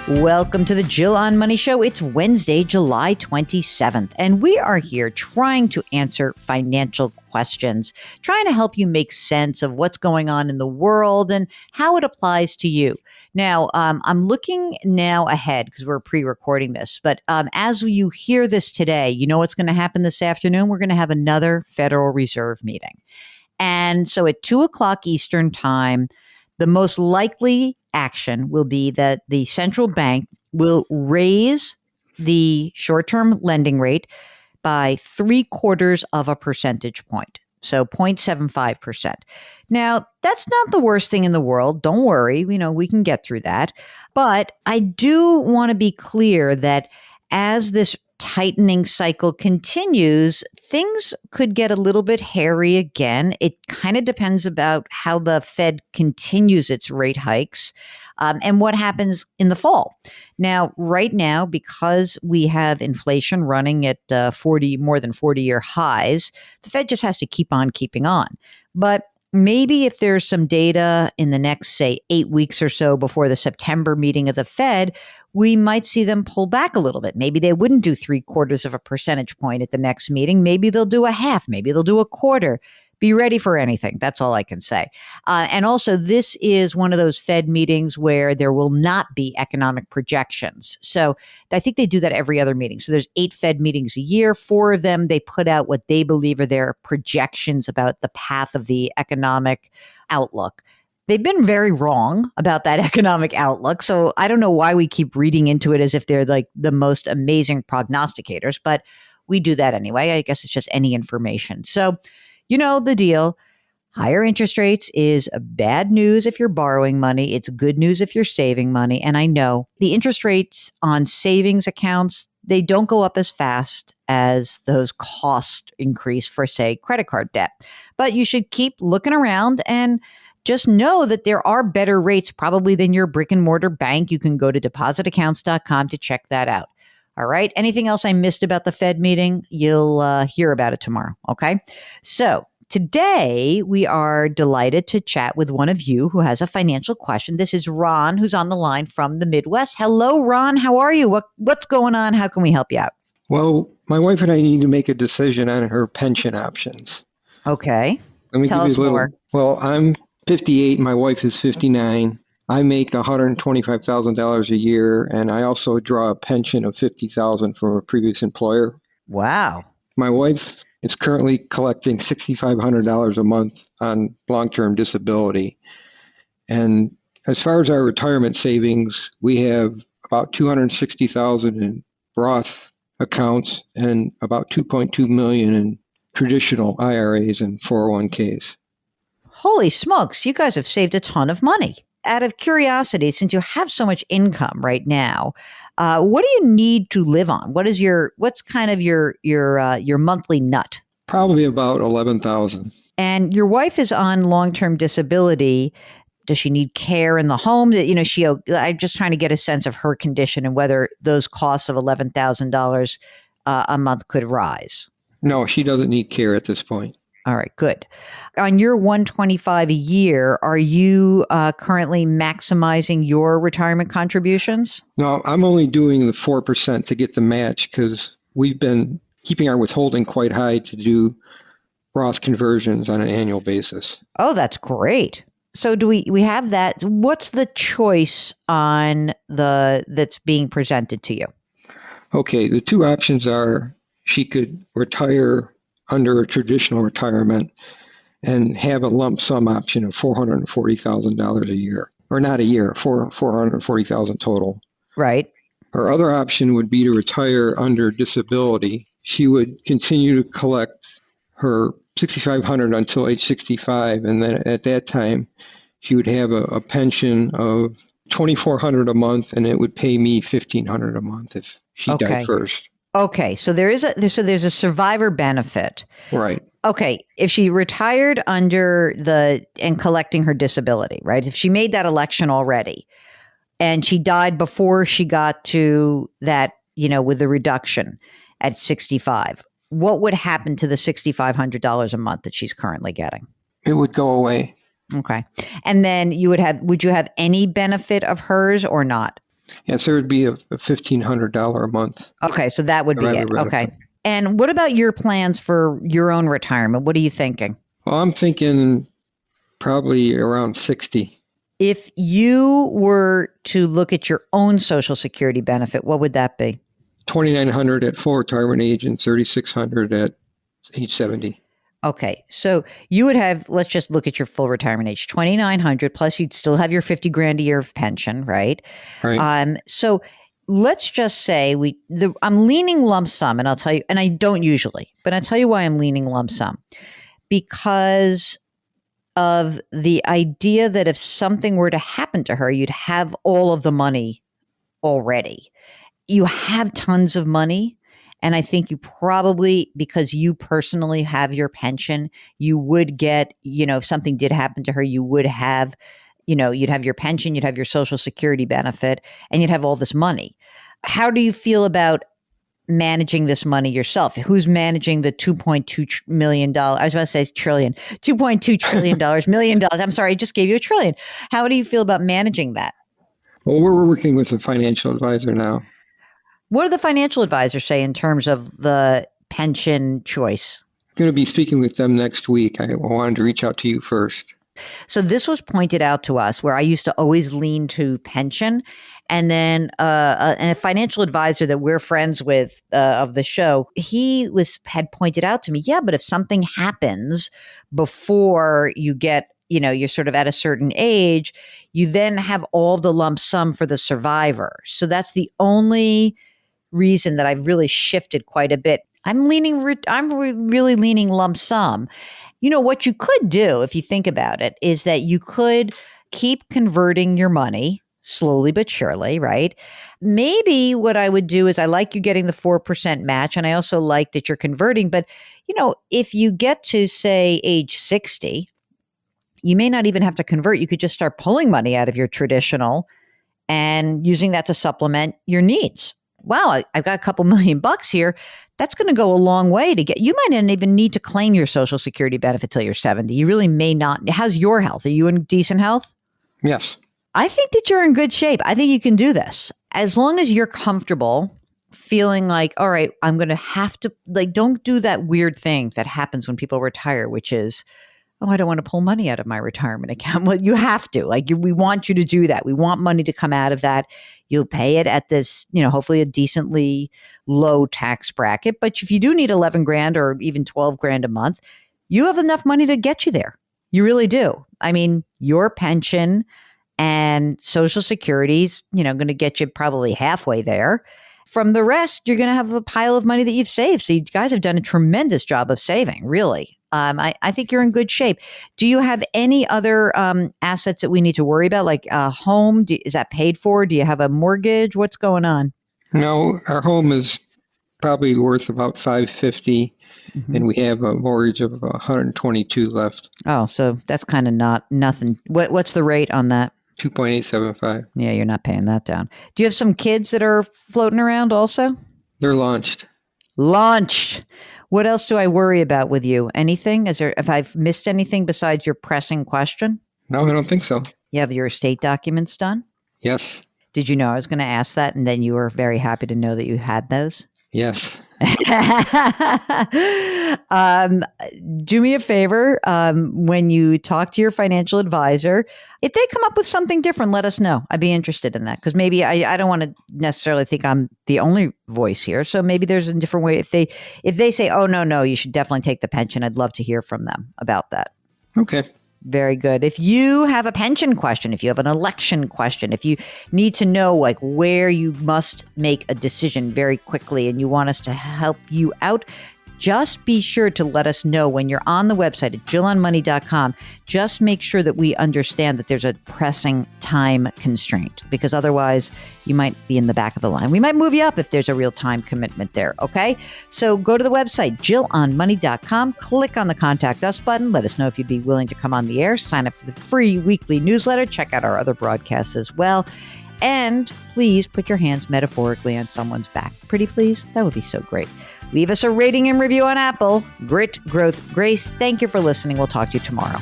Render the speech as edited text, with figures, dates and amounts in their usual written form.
Welcome to the Jill on Money Show. It's Wednesday, July 27th, and we are here trying to answer financial questions, trying to help you make sense of what's going on in the world and how it applies to you. Now, I'm looking now ahead because we're pre-recording this, but as you hear this today, you know what's going to happen this afternoon? We're going to have another Federal Reserve meeting. And so at 2 o'clock Eastern time, the most likely action will be that the central bank will raise the short-term lending rate by 0.75 of a percentage point. So 0.75%. Now, that's not the worst thing in the world. Don't worry. We can get through that. But I do want to be clear that as this tightening cycle continues, things could get a little bit hairy again. It kind of depends about how the Fed continues its rate hikes and what happens in the fall. Now, right now, because we have inflation running at more than 40-year highs, the Fed just has to keep on keeping on. But maybe if there's some data in the next, say, 8 weeks or so before the September meeting of the Fed, we might see them pull back a little bit. Maybe they wouldn't do 0.75 of a percentage point at the next meeting. Maybe they'll do a half. Maybe they'll do a quarter. Be ready for anything. That's all I can say. And also, this is one of those Fed meetings where there will not be economic projections. So I think they do that every other meeting. So there's 8 Fed meetings a year. 4 of them, they put out what they believe are their projections about the path of the economic outlook. They've been very wrong about that economic outlook. So I don't know why we keep reading into it as if they're like the most amazing prognosticators, but we do that anyway. I guess it's just any information. So you know the deal. Higher interest rates is bad news if you're borrowing money. It's good news if you're saving money. And I know the interest rates on savings accounts, they don't go up as fast as those cost increase for, say, credit card debt. But you should keep looking around and just know that there are better rates probably than your brick and mortar bank. You can go to depositaccounts.com to check that out. All right. Anything else I missed about the Fed meeting? You'll hear about it tomorrow. Okay. So today we are delighted to chat with one of you who has a financial question. This is Ron, who's on the line from the Midwest. Hello, Ron. How are you? What's going on? How can we help you out? Well, my wife and I need to make a decision on her pension options. Okay. Let me Tell give us you a little. more. Well, I'm 58. My wife is 59. I make $125,000 a year, and I also draw a pension of $50,000 from a previous employer. Wow. My wife is currently collecting $6,500 a month on long-term disability. And as far as our retirement savings, we have about $260,000 in Roth accounts and about $2.2 million in traditional IRAs and 401ks. Holy smokes. You guys have saved a ton of money. Out of curiosity, since you have so much income right now, what do you need to live on? What's kind of your monthly nut? Probably about $11,000. And your wife is on long-term disability. Does she need care in the home? I'm just trying to get a sense of her condition and whether those costs of $11,000 a month could rise. No, she doesn't need care at this point. All right, good. On your $125 a year, are you currently maximizing your retirement contributions? No, I'm only doing the 4% to get the match because we've been keeping our withholding quite high to do Roth conversions on an annual basis. Oh, that's great. So do we have that? What's the choice on that's being presented to you? Okay, the two options are she could retire under a traditional retirement and have a lump sum option of $440,000 a year, or not a year, $440,000 total. Right. Her other option would be to retire under disability. She would continue to collect her $6,500 until age 65, and then at that time, she would have a pension of $2,400 a month, and it would pay me $1,500 a month if she died first. Okay, so there's a survivor benefit. Right. Okay, if she retired under and collecting her disability, right? If she made that election already and she died before she got to that, with the reduction at 65, what would happen to the $6,500 a month that she's currently getting? It would go away. Okay. And then would you have any benefit of hers or not? Yes, there would be a $1,500 a month. Okay, so that would be it. Rather- Okay. And what about your plans for your own retirement? What are you thinking? Well, I'm thinking probably around 60. If you were to look at your own Social Security benefit, what would that be? $2,900 at full retirement age and $3,600 at age 70. Okay, so you would have, let's just look at your full retirement age, 2,900 plus you'd still have your 50 grand a year of pension, right? Right. So let's just say I'm leaning lump sum, and I'll tell you, and I don't usually, but I'll tell you why I'm leaning lump sum. Because of the idea that if something were to happen to her, you'd have all of the money already. You have tons of money. And I think you probably, because you personally have your pension, you would get, if something did happen to her, you would have, you'd have your pension, you'd have your Social Security benefit, and you'd have all this money. How do you feel about managing this money yourself? Who's managing the $2.2 million? I was about to say trillion, $2.2 trillion, $1 million. I'm sorry, I just gave you $1 trillion. How do you feel about managing that? Well, we're working with a financial advisor now. What do the financial advisors say in terms of the pension choice? I'm going to be speaking with them next week. I wanted to reach out to you first. So this was pointed out to us where I used to always lean to pension. And then a financial advisor that we're friends with of the show, he had pointed out to me, yeah, but if something happens before you get, you're sort of at a certain age, you then have all the lump sum for the survivor. So that's the only reason that I've really shifted quite a bit. I'm really leaning lump sum. What you could do, if you think about it, is that you could keep converting your money slowly but surely, right? Maybe what I would do is I like you getting the 4% match, and I also like that you're converting. But, if you get to, say, age 60, you may not even have to convert. You could just start pulling money out of your traditional and using that to supplement your needs. Wow, I've got a couple $1,000,000 here. That's going to go a long way to get, you might not even need to claim your Social Security benefit till you're 70. You really may not. How's your health? Are you in decent health? Yes. I think that you're in good shape. I think you can do this. As long as you're comfortable feeling like, all right, I'm going to have to, don't do that weird thing that happens when people retire, which is, oh, I don't want to pull money out of my retirement account. Well, you have to. We want you to do that. We want money to come out of that. You'll pay it at this, hopefully a decently low tax bracket. But if you do need 11 grand or even 12 grand a month, you have enough money to get you there. You really do. I mean, your pension and Social Security's, going to get you probably halfway there. From the rest, you're going to have a pile of money that you've saved. So you guys have done a tremendous job of saving, really. I think you're in good shape. Do you have any other assets that we need to worry about, like a home? Is that paid for? Do you have a mortgage? What's going on? No, our home is probably worth about $550, and we have a mortgage of $122 left. Oh, so that's kind of nothing. What's the rate on that? 2.875. Yeah, you're not paying that down. Do you have some kids that are floating around also? They're launched. Launched. What else do I worry about with you? Anything? If I've missed anything besides your pressing question? No, I don't think so. You have your estate documents done? Yes. Did you know I was going to ask that, and then you were very happy to know that you had those? Yes. Do me a favor. When you talk to your financial advisor, if they come up with something different, let us know. I'd be interested in that, because maybe I don't want to necessarily think I'm the only voice here. So maybe there's a different way. If they say, oh, no, you should definitely take the pension, I'd love to hear from them about that. Okay. Very good. If you have a pension question, if you have an election question, if you need to know where you must make a decision very quickly and you want us to help you out, just be sure to let us know when you're on the website at JillOnMoney.com. Just make sure that we understand that there's a pressing time constraint, because otherwise you might be in the back of the line. We might move you up if there's a real time commitment there, okay? So go to the website, JillOnMoney.com, click on the Contact Us button, let us know if you'd be willing to come on the air, sign up for the free weekly newsletter, check out our other broadcasts as well, and please put your hands metaphorically on someone's back. Pretty please? That would be so great. Leave us a rating and review on Apple. Grit, growth, grace. Thank you for listening. We'll talk to you tomorrow.